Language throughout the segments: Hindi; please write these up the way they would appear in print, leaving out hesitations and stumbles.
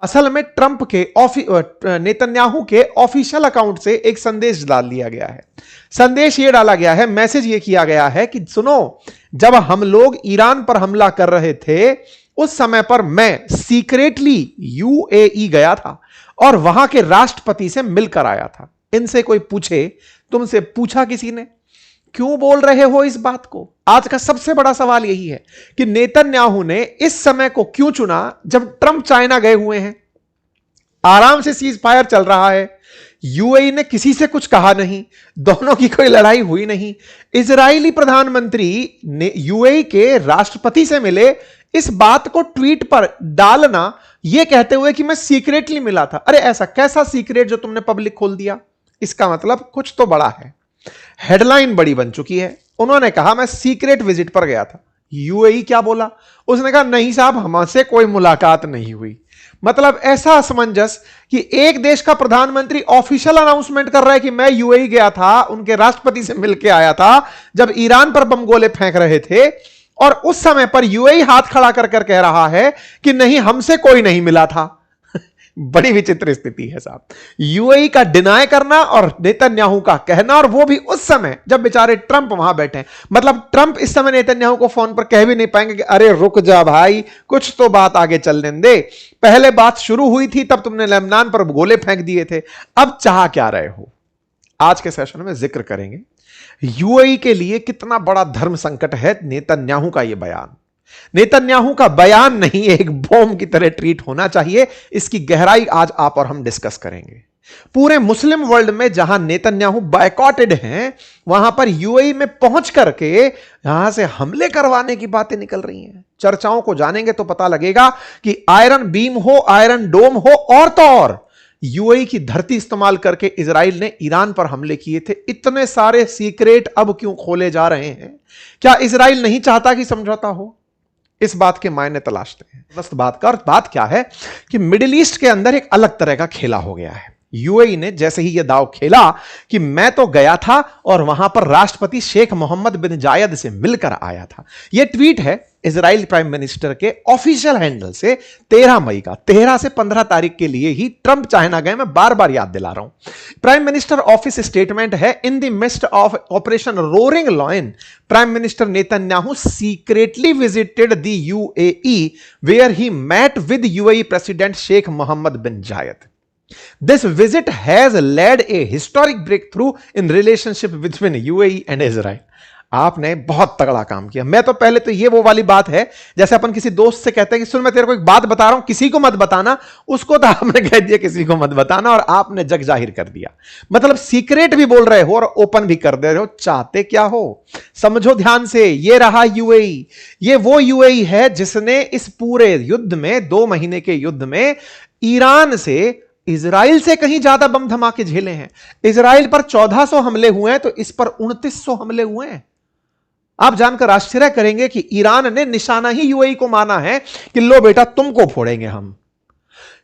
असल में ट्रंप के नेतन्याहू के ऑफिशियल अकाउंट से एक संदेश डाल दिया गया है। संदेश यह डाला गया है, मैसेज यह किया गया है कि सुनो, जब हम लोग ईरान पर हमला कर रहे थे उस समय पर मैं सीक्रेटली यूएई गया था और वहां के राष्ट्रपति से मिलकर आया था। इनसे कोई पूछे, तुमसे पूछा किसी ने? क्यों बोल रहे हो इस बात को? आज का सबसे बड़ा सवाल यही है कि नेतन्याहू ने इस समय को क्यों चुना जब ट्रंप चाइना गए हुए हैं, आराम से सीज फायर चल रहा है, यूएई ने किसी से कुछ कहा नहीं, दोनों की कोई लड़ाई हुई नहीं। इजरायली प्रधानमंत्री ने यूएई के राष्ट्रपति से मिले, इस बात को ट्वीट पर डालना यह कहते हुए कि मैं सीक्रेटली मिला था। अरे ऐसा कैसा सीक्रेट जो तुमने पब्लिक खोल दिया? इसका मतलब कुछ तो बड़ा है। हेडलाइन बड़ी बन चुकी है। उन्होंने कहा मैं सीक्रेट विजिट पर गया था। यूएई क्या बोला? उसने कहा नहीं साहब, हमसे कोई मुलाकात नहीं हुई। मतलब ऐसा असमंजस कि एक देश का प्रधानमंत्री ऑफिशियल अनाउंसमेंट कर रहा है कि मैं यूएई गया था, उनके राष्ट्रपति से मिलकर आया था जब ईरान पर बम गोले फेंक रहे थे, और उस समय पर यूएई हाथ खड़ा कर कर कह रहा है कि नहीं, हमसे कोई नहीं मिला था। बड़ी विचित्र स्थिति है साहब। यूएई का डिनाय करना और नेतन्याहू का कहना, और वो भी उस समय जब बेचारे ट्रंप वहां बैठे हैं। मतलब ट्रंप इस समय नेतन्याहू को फोन पर कह भी नहीं पाएंगे कि अरे रुक जा भाई, कुछ तो बात आगे चलने दे। पहले बात शुरू हुई थी तब तुमने लेबनान पर गोले फेंक दिए थे, अब चाह क्या रहे हो? आज के सेशन में जिक्र करेंगे यूएई के लिए कितना बड़ा धर्म संकट है नेतन्याहू का यह बयान। नेतन्याहू का बयान नहीं, एक बॉम्ब की तरह ट्रीट होना चाहिए। इसकी गहराई आज आप और हम डिस्कस करेंगे। पूरे मुस्लिम वर्ल्ड में जहां नेतन्याहू बायकॉटेड हैं, वहां पर यूएई में पहुंच करके यहां से हमले करवाने की बातें निकल रही हैं। चर्चाओं को जानेंगे तो पता लगेगा कि आयरन बीम हो, आयरन डोम हो, और तो और यूएई की धरती इस्तेमाल करके इजराइल ने ईरान पर हमले किए थे। इतने सारे सीक्रेट अब क्यों खोले जा रहे हैं? क्या इजराइल नहीं चाहता कि समझौता हो? इस बात के मायने तलाशते हैं। बात क्या है कि मिडिल ईस्ट के अंदर एक अलग तरह का खेला हो गया है। यूएई ने जैसे ही यह दांव खेला कि मैं तो गया था और वहां पर राष्ट्रपति शेख मोहम्मद बिन जायद से मिलकर आया था। यह ट्वीट है इजराइल प्राइम मिनिस्टर के ऑफिशियल हैंडल से 13 मई का। 13 से 15 तारीख के लिए ही ट्रंप चाइना गए, मैं बार बार याद दिला रहा हूं। प्राइम मिनिस्टर ऑफिस स्टेटमेंट है, in the mist of operation roaring lion prime minister Netanyahu secretly visited the UAE where he met with UAE president Sheikh Mohammed bin Zayed. This visit has led a historic breakthrough in relationship between UAE and Israel. आपने बहुत तगड़ा काम किया। मैं तो पहले तो ये वो वाली बात है जैसे अपन किसी दोस्त से कहते हैं कि सुन मैं तेरे को एक बात बता रहा हूं, किसी को मत बताना। उसको तो आपने कह दिया किसी को मत बताना, और आपने जग जाहिर कर दिया। मतलब सीक्रेट भी बोल रहे हो और ओपन भी कर दे रहे हो। चाहते क्या हो? समझो ध्यान से। ये रहा यूएई। ये वो यूएई है जिसने इस पूरे युद्ध में, 2 महीने के युद्ध में, ईरान से, इजराइल से कहीं ज्यादा बम धमाके झेले हैं। इजराइल पर 1400 हमले हुए हैं तो इस पर 2900 हमले हुए हैं। आप जानकर आश्चर्य करेंगे कि ईरान ने निशाना ही यूएई को माना है कि लो बेटा तुमको फोड़ेंगे हम।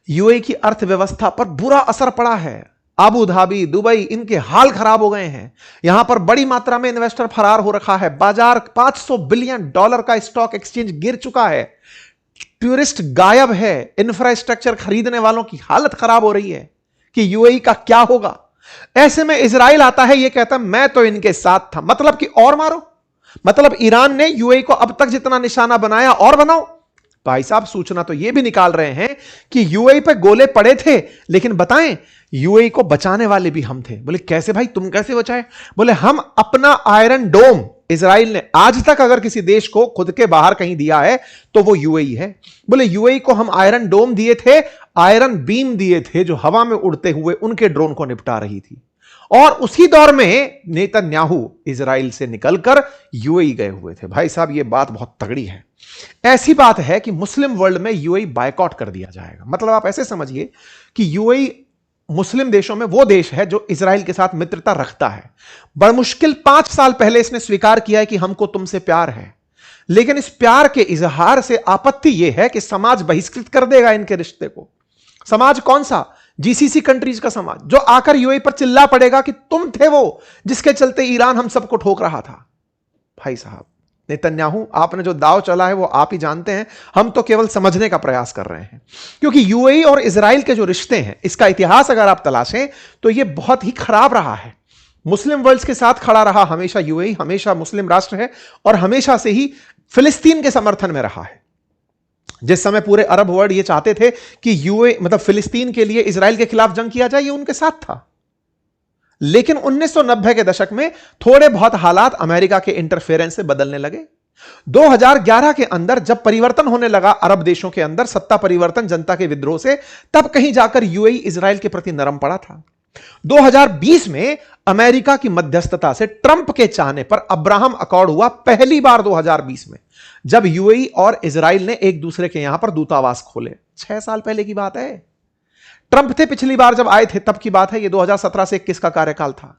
यूएई की अर्थव्यवस्था पर बुरा असर पड़ा है। अबू धाबी, दुबई, इनके हाल खराब हो गए हैं। यहां पर बड़ी मात्रा में इन्वेस्टर फरार हो रखा है। बाजार $500 बिलियन का स्टॉक एक्सचेंज गिर चुका है। टूरिस्ट गायब है। इंफ्रास्ट्रक्चर खरीदने वालों की हालत खराब हो रही है कि यूएई का क्या होगा। ऐसे में इजराइल आता है, यह कहता है मैं तो इनके साथ था। मतलब कि और मारो। मतलब ईरान ने यूएई को अब तक जितना निशाना बनाया और बनाओ। भाई साहब सूचना तो यह भी निकाल रहे हैं कि यूएई पे गोले पड़े थे, लेकिन बताएं यूएई को बचाने वाले भी हम थे। बोले कैसे भाई, तुम कैसे बचाए? बोले हम अपना आयरन डोम, इजराइल ने आज तक अगर किसी देश को खुद के बाहर कहीं दिया है तो वो यूएई है। बोले यूएई को हम आयरन डोम दिए थे, आयरन बीम दिए थे जो हवा में उड़ते हुए उनके ड्रोन को निपटा रही थी। और उसी दौर में नेतन्याहू इजराइल से निकलकर यूएई गए हुए थे। भाई साहब ये बात बहुत तगड़ी है। ऐसी बात है कि मुस्लिम वर्ल्ड में यूएई बायकॉट कर दिया जाएगा। मतलब आप ऐसे समझिए कि यूएई मुस्लिम देशों में वो देश है जो इजराइल के साथ मित्रता रखता है। बड़ मुश्किल 5 साल पहले इसने स्वीकार किया है कि हमको तुमसे प्यार है, लेकिन इस प्यार के इजहार से आपत्ति यह है कि समाज बहिष्कृत कर देगा इनके रिश्ते को। समाज कौन सा? जीसीसी कंट्रीज का समाज, जो आकर यूएई पर चिल्ला पड़ेगा कि तुम थे वो जिसके चलते ईरान हम सबको ठोक रहा था। भाई साहब नेतन्याहू, आपने जो दाव चला है वो आप ही जानते हैं, हम तो केवल समझने का प्रयास कर रहे हैं। क्योंकि यूएई और इजराइल के जो रिश्ते हैं, इसका इतिहास अगर आप तलाशें तो यह बहुत ही खराब रहा है। मुस्लिम वर्ल्ड के साथ खड़ा रहा हमेशा यूएई, हमेशा मुस्लिम राष्ट्र है और हमेशा से ही फिलिस्तीन के समर्थन में रहा है। जिस समय पूरे अरब वर्ल्ड ये चाहते थे कि यूएई मतलब फिलिस्तीन के लिए इजराइल के खिलाफ जंग किया जाए, ये उनके साथ था। लेकिन 1990 के दशक में थोड़े बहुत हालात अमेरिका के इंटरफेरेंस से बदलने लगे। 2011 के अंदर जब परिवर्तन होने लगा अरब देशों के अंदर, सत्ता परिवर्तन जनता के विद्रोह से, तब कहीं जाकर यूएई इजराइल के प्रति नरम पड़ा था। 2020 में अमेरिका की मध्यस्थता से, ट्रंप के चाहने पर अब्राहम अकॉर्ड हुआ पहली बार 2020 में, जब यूएई और इजराइल ने एक दूसरे के यहां पर दूतावास खोले। 6 साल पहले की बात है। ट्रंप थे पिछली बार जब आए थे तब की बात है, ये 2017 से 21 का कार्यकाल था।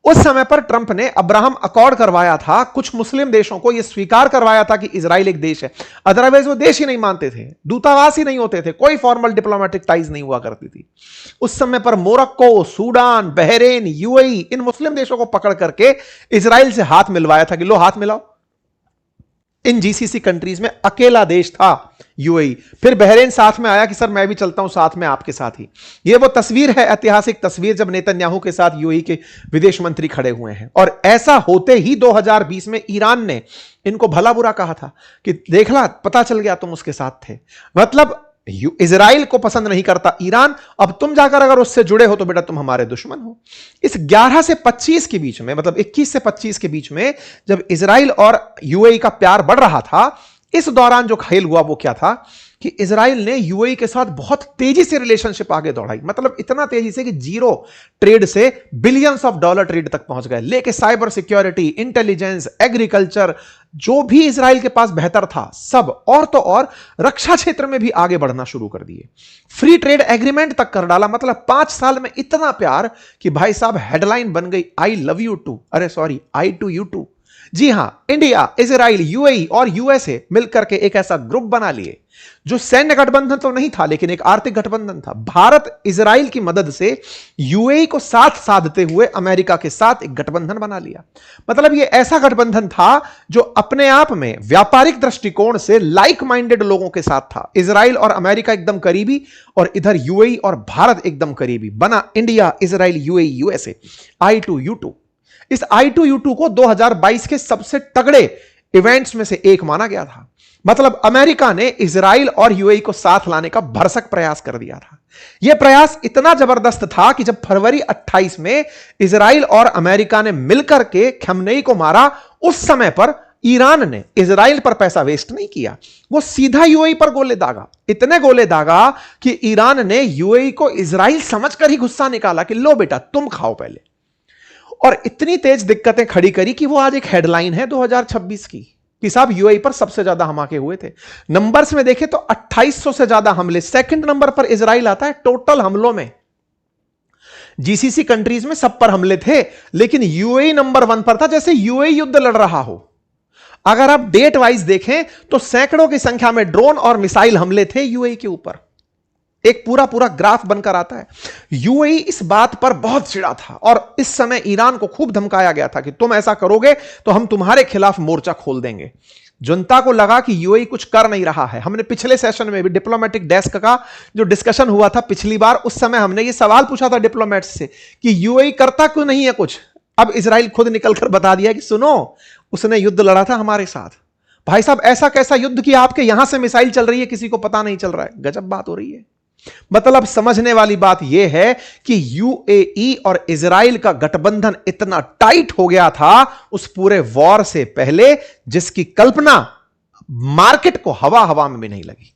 उस समय पर ट्रंप ने अब्राहम अकॉर्ड करवाया था, कुछ मुस्लिम देशों को यह स्वीकार करवाया था कि इजराइल एक देश है। अदरवाइज वो देश ही नहीं मानते थे, दूतावास ही नहीं होते थे, कोई फॉर्मल डिप्लोमेटिक टाइज नहीं हुआ करती थी। उस समय पर मोरक्को, सूडान, बहरेन, यूएई, इन मुस्लिम देशों को पकड़ करके इजराइल से हाथ मिलवाया था कि लो हाथ मिलाओ। इन जीसीसी कंट्रीज में अकेला देश था यूएई। फिर बहरेन साथ में आया कि सर मैं भी चलता हूं साथ में आपके साथ ही। यह वो तस्वीर है, ऐतिहासिक तस्वीर, जब नेतन्याहू के साथ यूएई के विदेश मंत्री खड़े हुए हैं। और ऐसा होते ही 2020 में ईरान ने इनको भला बुरा कहा था कि देखला पता चल गया तुम उसके साथ थे। मतलब इजराइल को पसंद नहीं करता ईरान, अब तुम जाकर अगर उससे जुड़े हो तो बेटा तुम हमारे दुश्मन हो। इस 11 से 25 के बीच में, मतलब 21 से 25 के बीच में, जब इजराइल और यूएई का प्यार बढ़ रहा था, इस दौरान जो खेल हुआ वो क्या था कि इजराइल ने यूएई के साथ बहुत तेजी से रिलेशनशिप आगे दौड़ाई। मतलब इतना तेजी से कि जीरो ट्रेड से बिलियंस ऑफ डॉलर ट्रेड तक पहुंच गए, लेके साइबर सिक्योरिटी, इंटेलिजेंस, एग्रीकल्चर, जो भी इजराइल के पास बेहतर था सब, और तो और रक्षा क्षेत्र में भी आगे बढ़ना शुरू कर दिए। फ्री ट्रेड एग्रीमेंट तक कर डाला। मतलब 5 साल में इतना प्यार कि भाई साहब हेडलाइन बन गई, आई लव यू टू, अरे sorry I too you too. जी हां, इंडिया, इजराइल, यूएई और यूएसए मिलकर के एक ऐसा ग्रुप बना लिए जो सैन्य गठबंधन तो नहीं था लेकिन एक आर्थिक गठबंधन था। भारत इजराइल की मदद से यूएई को साथ साधते हुए अमेरिका के साथ एक गठबंधन बना लिया। मतलब यह ऐसा गठबंधन था जो अपने आप में व्यापारिक दृष्टिकोण से लाइक माइंडेड लोगों के साथ था। इजराइल और अमेरिका एकदम करीबी और इधर यूएई और भारत एकदम करीबी, बना India, Israel, UAE, USA, I2U2। इस I2U2 को 2022 के सबसे तगड़े इवेंट्स में से एक माना गया था। मतलब अमेरिका ने इजराइल और यूएई को साथ लाने का भरसक प्रयास कर दिया था। यह प्रयास इतना जबरदस्त था कि जब फरवरी 28 में इजराइल और अमेरिका ने मिलकर के खमेनी को मारा, उस समय पर ईरान ने इजराइल पर पैसा वेस्ट नहीं किया, वो सीधा यूएई पर गोले दागा। इतने गोले दागा कि ईरान ने यूएई को इजराइल समझकर ही गुस्सा निकाला कि लो बेटा तुम खाओ पहले। और इतनी तेज दिक्कतें खड़ी करी कि वो आज एक हेडलाइन है 2026 की कि साहब यूएई पर सबसे ज्यादा हमले हुए थे। नंबर्स में देखें तो 2800 से ज्यादा हमले, सेकंड नंबर पर इजराइल आता है टोटल हमलों में। जीसीसी कंट्रीज में सब पर हमले थे लेकिन यूएई नंबर 1 पर था, जैसे यूएई युद्ध लड़ रहा हो। अगर आप डेट वाइज देखें तो सैकड़ों की संख्या में ड्रोन और मिसाइल हमले थे यूएई के ऊपर। एक पूरा पूरा ग्राफ बनकर आता है। यूएई इस बात पर बहुत चिढ़ा था और इस समय ईरान को खूब धमकाया गया था कि तुम ऐसा करोगे तो हम तुम्हारे खिलाफ मोर्चा खोल देंगे। जनता को लगा कि यूएई कुछ कर नहीं रहा है। हमने पिछले सेशन में भी डिप्लोमेटिक डेस्क का जो डिस्कशन हुआ था पिछली बार, उस समय हमने ये सवाल पूछा था डिप्लोमेट्स से कि यूएई करता क्यों नहीं है कुछ। अब इजराइल खुद निकलकर बता दिया कि सुनो, उसने युद्ध लड़ा था हमारे साथ। भाई साहब ऐसा कैसा युद्ध कि आपके यहां से मिसाइल चल रही है, किसी को पता नहीं चल रहा है। गजब बात हो रही है। मतलब समझने वाली बात यह है कि यूएई और इजराइल का गठबंधन इतना टाइट हो गया था उस पूरे वॉर से पहले, जिसकी कल्पना मार्केट को हवा हवा में भी नहीं लगी।